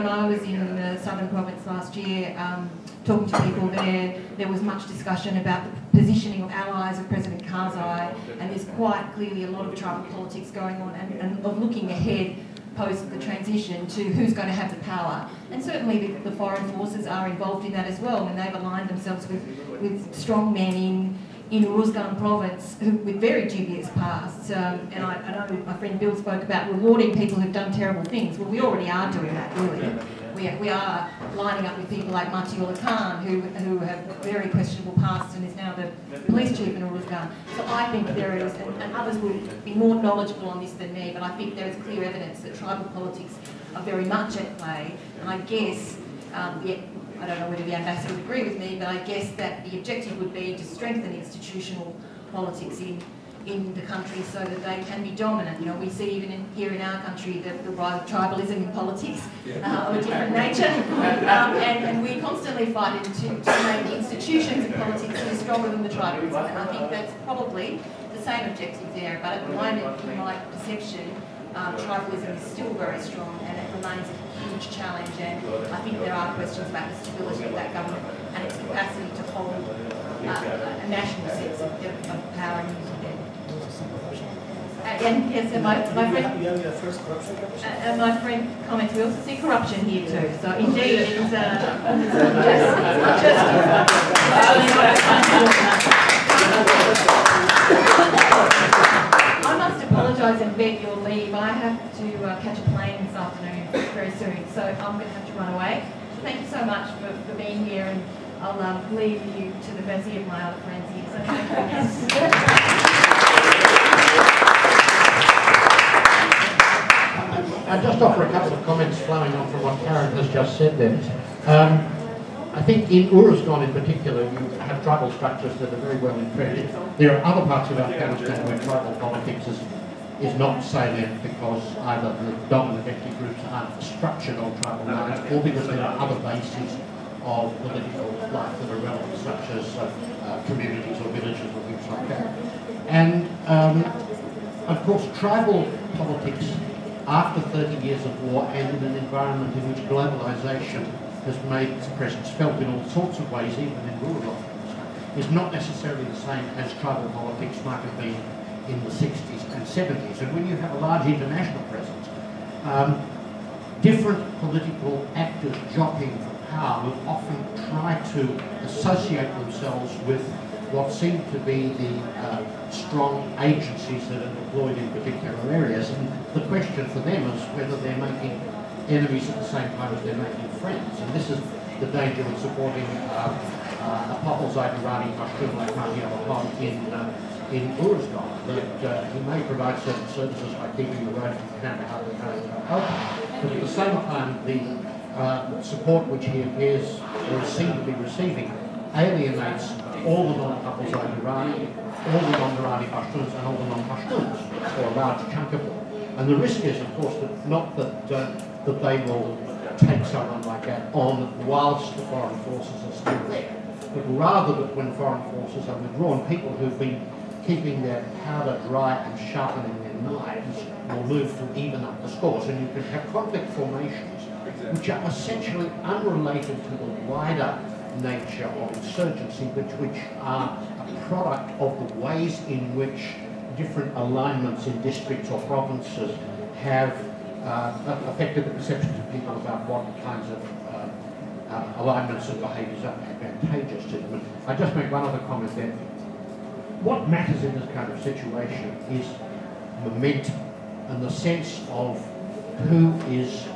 when I was in the Southern Province last year, talking to people there was much discussion about the positioning of allies of President Karzai, and there's quite clearly a lot of tribal politics going on, and of looking ahead post the transition to who's going to have the power. And certainly the foreign forces are involved in that as well, and they've aligned themselves with strong men in Uruzgan province with very dubious pasts. And I know my friend Bill spoke about rewarding people who've done terrible things. Well, we already are doing that, really. We are lining up with people like Matiullah Khan, who have very questionable pasts and is now the police chief in Uruzgan. So I think there is, and others will be more knowledgeable on this than me, but I think there is clear evidence that tribal politics are very much at play. And I guess, I don't know whether the ambassador would agree with me, but I guess that the objective would be to strengthen institutional politics in the country so that they can be dominant. You know, we see even here in our country the rise of tribalism in politics of a different nature, and we constantly fight to make institutions of politics that are stronger than the tribalism, and I think that's probably the same objective there, but at the moment, in my perception, tribalism is still very strong and it remains a huge challenge, and I think there are questions about the stability of that government and its capacity to hold a national sense of power and unity there. And yes, and my friend, my friend comments, we also see corruption here too. So indeed, it's not just I must apologise and beg your leave. I have to catch a plane this afternoon very soon, so I'm going to have to run away. So thank you so much for being here, and I'll leave you to the mercy of my other friends here. So thank you. I'll just offer a couple of comments flowing on from what Karen has just said there. I think in Uruzgan in particular, you have tribal structures that are very well entrenched. There are other parts of Afghanistan where tribal politics is not salient because either the dominant ethnic groups aren't structured on tribal lines, or because there are other bases of political life that are relevant, such as communities or villages or things like that. And of course, tribal politics after 30 years of war and in an environment in which globalisation has made its presence felt in all sorts of ways, even in rural areas, is not necessarily the same as tribal politics might have been in the 60s and 70s. And when you have a large international presence, different political actors jockeying for power will often try to associate themselves with what seem to be the strong agencies that are deployed in particular areas. And the question for them is whether they're making enemies at the same time as they're making friends. And this is the danger in supporting a Populzai Irani Pashtun like Matiullah Khan in Uruzgan, that he may provide certain services by keeping the road from Kandahar open, but at the same time the support which he appears or is seen to be receiving alienates all the non-Populzai Irani, all the non-Irani Pashtuns and all the non-Pashtuns, or a large chunk of them. And the risk is, of course, that not that they will take someone like that on whilst the foreign forces are still there, but rather that when foreign forces are withdrawn, people who've been keeping their powder dry and sharpening their knives will move to even up the scores, and you can have conflict formations which are essentially unrelated to the wider nature of insurgency, which are a product of the ways in which different alignments in districts or provinces have affected the perceptions of people about what kinds of alignments and behaviours are advantageous to them. And I just make one other comment there. What matters in this kind of situation is momentum and the sense of who is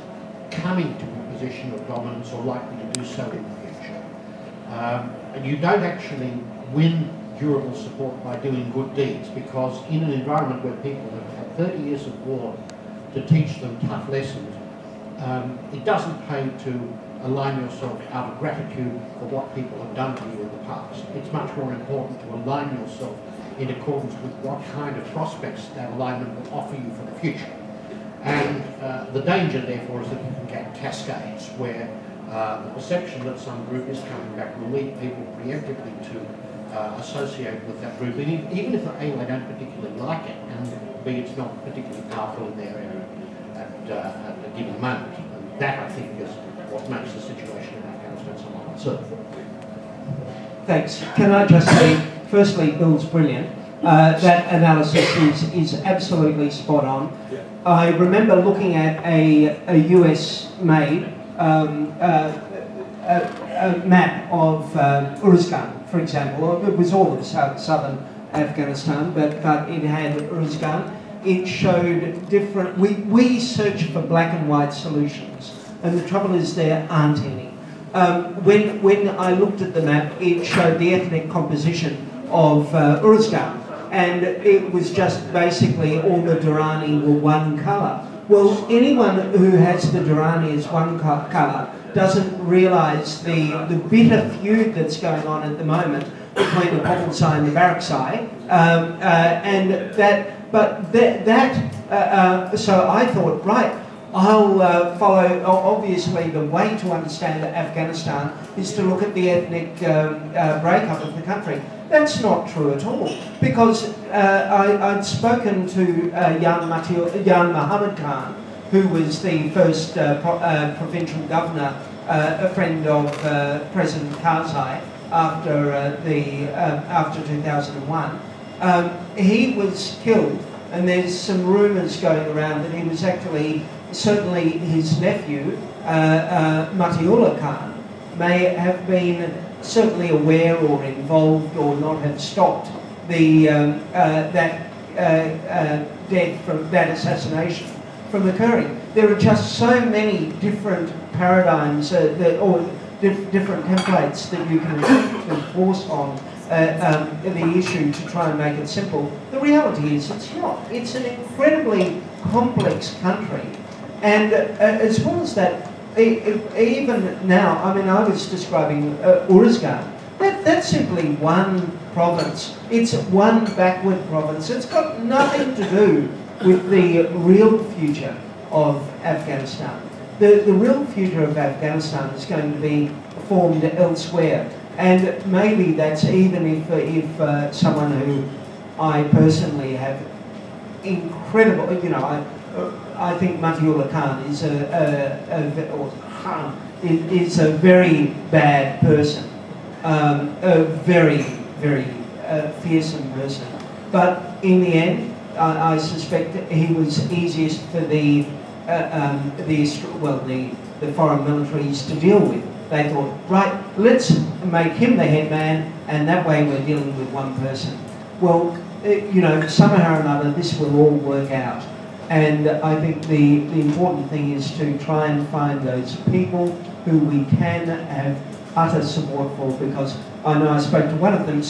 coming to a position of dominance or likely to do so in the future. And you don't actually win durable support by doing good deeds, because in an environment where people have had 30 years of war to teach them tough lessons, it doesn't pay to align yourself out of gratitude for what people have done to you in the past. It's much more important to align yourself in accordance with what kind of prospects that alignment will offer you for the future. And the danger, therefore, is that you can get cascades where the perception that some group is coming back will lead people preemptively to associate with that group, and even if A, they don't particularly like it, and B, it's not particularly powerful in their area at a given moment. And that, I think, is what makes the situation in Afghanistan somewhat uncertain. Thanks. Can I just say, firstly, Bill's brilliant. That analysis is absolutely spot on. Yeah. I remember looking at a US-made a map of Uruzgan, for example. It was all of southern Afghanistan, but it had Uruzgan. It showed different... We search for black and white solutions, and the trouble is there aren't any. When I looked at the map, it showed the ethnic composition of Uruzgan, and it was just basically all the Durrani were one colour. Well, anyone who has the Durrani as one colour doesn't realise the bitter feud that's going on at the moment between the Populsai and the Baraksai, and so I thought, right, I'll follow, obviously the way to understand Afghanistan is to look at the ethnic breakup of the country. That's not true at all, because I'd spoken to Jan Muhammad Khan, who was the first provincial governor, a friend of President Karzai after 2001. He was killed, and there's some rumours going around that he was actually, certainly his nephew, Matiullah Khan, may have been certainly aware or involved or not have stopped the that death from that assassination from occurring. There are just so many different paradigms or different templates that you can enforce on the issue to try and make it simple. The reality is it's not. It's an incredibly complex country, and as well as that, even now, I mean, I was describing Uruzgan. That's simply one province. It's one backward province. It's got nothing to do with the real future of Afghanistan. The real future of Afghanistan is going to be formed elsewhere. And maybe that's even if someone who I personally have incredible, you know, I think Matiullah Khan is a very bad person, a very, very fearsome person. But in the end, I suspect he was easiest for the foreign militaries to deal with. They thought, right, let's make him the head man, and that way we're dealing with one person. Well, you know, somehow or another, this will all work out. And I think the important thing is to try and find those people who we can have utter support for, because I know I spoke to one of them, in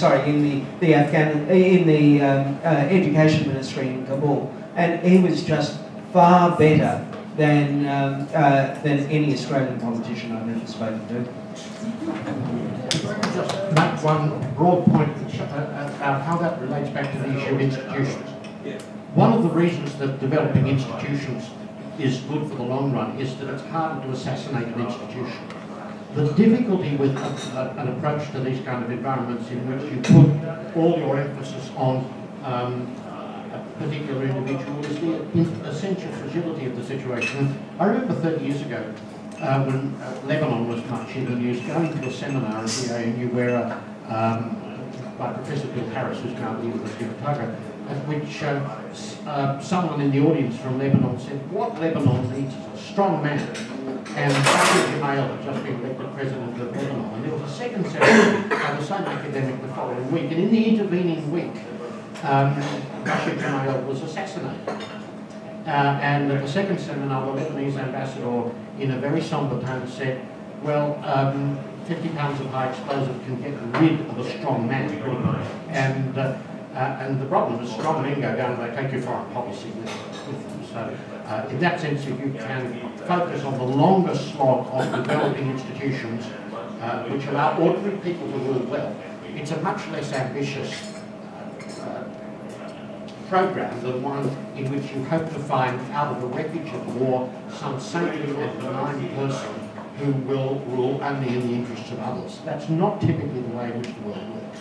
the education ministry in Kabul, and he was just far better than any Australian politician I've ever spoken to. Just make one broad point about how that relates back to the issue of institutions. One of the reasons that developing institutions is good for the long run is that it's harder to assassinate an institution. The difficulty with an approach to these kind of environments in which you put all your emphasis on a particular individual is the essential fragility of the situation. I remember 30 years ago when Lebanon was much in the news, going to a seminar at the ANU where by Professor Bill Harris, who's now at the University of Otago, at which someone in the audience from Lebanon said, what Lebanon needs is a strong man. And Bashir Gemayel had just been elected president of Lebanon. And there was a second seminar by the same academic the following week. And in the intervening week, Bashir Gemayel was assassinated. And at the second seminar, the Lebanese ambassador, in a very somber tone, said, well, 50 pounds of high explosive can get rid of a strong man, pretty much. And the problem is strong men go down and they take your foreign policy with them. So in that sense, if you can focus on the longer slog of developing institutions which allow ordinary people to rule well, it's a much less ambitious program than one in which you hope to find out of the wreckage of war some saintly and benign person who will rule only in the interests of others. That's not typically the way in which the world works.